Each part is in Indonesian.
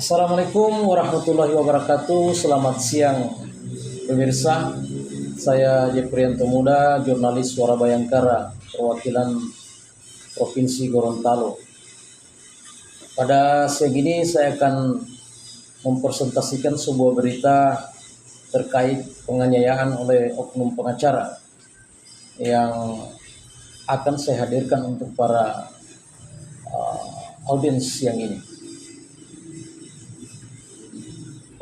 Assalamualaikum warahmatullahi wabarakatuh. Selamat siang pemirsa. Saya Jefrianto Muda, jurnalis Suara Bayangkara, perwakilan Provinsi Gorontalo. Pada siang ini saya akan mempresentasikan sebuah berita terkait penganiayaan oleh oknum pengacara yang akan saya hadirkan untuk para audiens siang ini.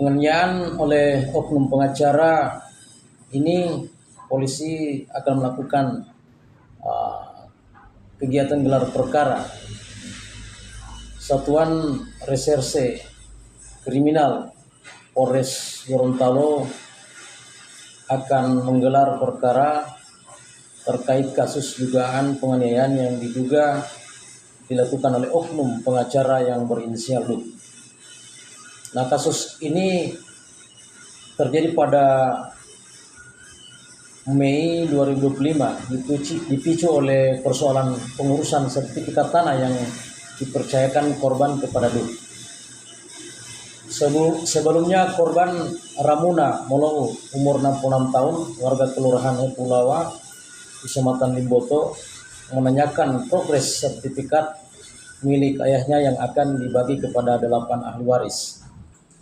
Penganiayaan oleh oknum pengacara ini, polisi akan melakukan kegiatan gelar perkara. Satuan Reserse Kriminal Polres Gorontalo akan menggelar perkara terkait kasus dugaan penganiayaan yang diduga dilakukan oleh oknum pengacara yang berinisial DU. Nah, kasus ini terjadi pada Mei 2025, dipicu oleh persoalan pengurusan sertifikat tanah yang dipercayakan korban kepada DU. Sebelumnya korban Ramuna Molowo, umur 66 tahun, warga Kelurahan Epulawa, Kecamatan Limboto, menanyakan progres sertifikat milik ayahnya yang akan dibagi kepada 8 ahli waris.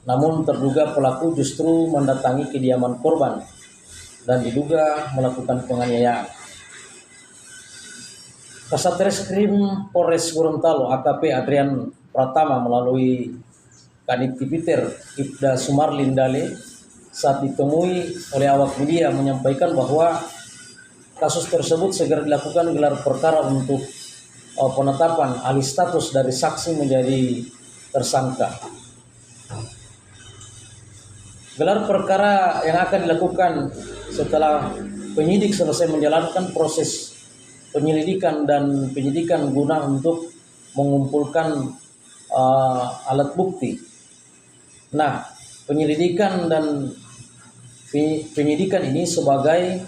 Namun terduga pelaku justru mendatangi kediaman korban dan diduga melakukan penganiayaan. Kasat Reskrim Polres Gorontalo AKP Adrian Pratama melalui Kadit Tipiter Ibda Sumarlin Dale saat ditemui oleh awak media menyampaikan bahwa kasus tersebut segera dilakukan gelar perkara untuk penetapan alih status dari saksi menjadi tersangka. Gelar perkara yang akan dilakukan setelah penyidik selesai menjalankan proses penyelidikan dan penyidikan guna untuk mengumpulkan alat bukti. Nah, penyelidikan dan penyidikan ini sebagai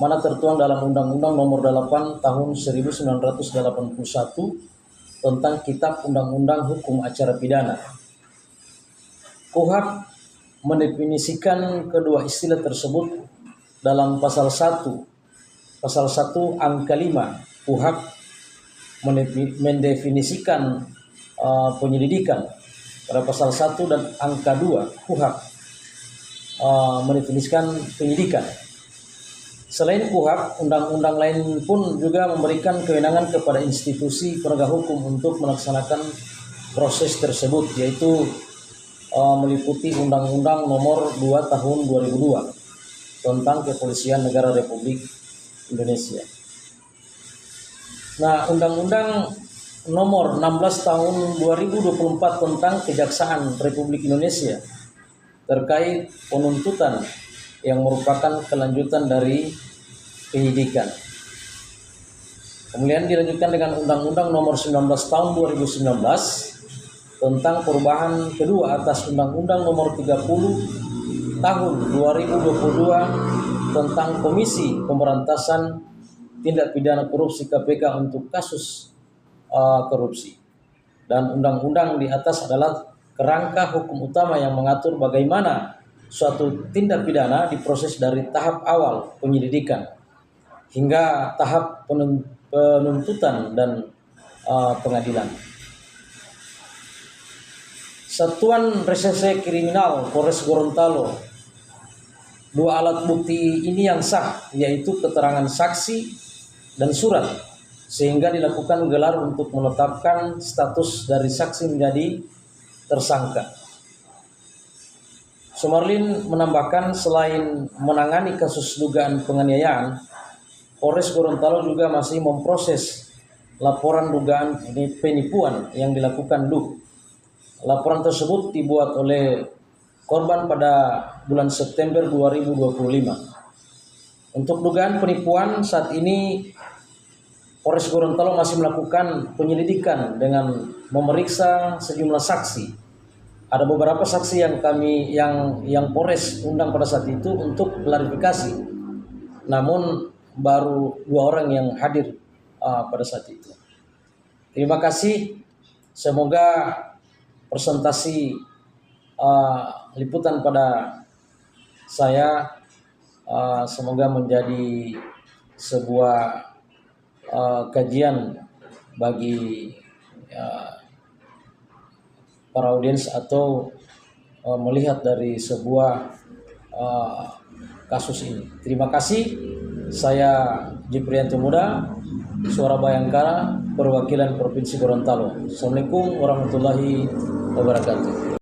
mana tertuang dalam Undang-Undang Nomor 8 Tahun 1981 tentang Kitab Undang-Undang Hukum Acara Pidana. KUHP mendefinisikan kedua istilah tersebut dalam pasal 1 angka 5 KUHP mendefinisikan penyelidikan. Pada pasal 1 dan angka 2 KUHP mendefinisikan penyidikan. Selain KUHP, undang-undang lain pun juga memberikan kewenangan kepada institusi penegak hukum untuk melaksanakan proses tersebut, yaitu meliputi Undang-Undang Nomor 2 Tahun 2002 tentang Kepolisian Negara Republik Indonesia. Nah, Undang-Undang Nomor 16 Tahun 2024 tentang Kejaksaan Republik Indonesia terkait penuntutan yang merupakan kelanjutan dari penyidikan. Kemudian dilanjutkan dengan Undang-Undang Nomor 19 Tahun 2019 tentang perubahan kedua atas Undang-Undang Nomor 30 Tahun 2022 tentang Komisi Pemberantasan Tindak Pidana Korupsi KPK untuk kasus korupsi. Dan undang-undang di atas adalah kerangka hukum utama yang mengatur bagaimana suatu tindak pidana diproses dari tahap awal penyelidikan hingga tahap penuntutan dan pengadilan. Satuan Reserse Kriminal Polres Gorontalo, dua alat bukti ini yang sah, yaitu keterangan saksi dan surat, sehingga dilakukan gelar untuk menetapkan status dari saksi menjadi tersangka. Sumarlin menambahkan selain menangani kasus dugaan penganiayaan, Polres Gorontalo juga masih memproses laporan dugaan penipuan yang dilakukan DU. Laporan tersebut dibuat oleh korban pada bulan September 2025. Untuk dugaan penipuan, saat ini Polres Gorontalo masih melakukan penyelidikan dengan memeriksa sejumlah saksi. Ada beberapa saksi yang Polres undang pada saat itu untuk klarifikasi. Namun baru 2 orang yang hadir pada saat itu. Terima kasih. Semoga presentasi liputan pada saya semoga menjadi sebuah kajian bagi para audiens atau melihat dari sebuah kasus ini. Terima kasih. Saya Jiprianto Muda, Suara Bayangkara, perwakilan Provinsi Gorontalo. Assalamualaikum warahmatullahi wabarakatuh.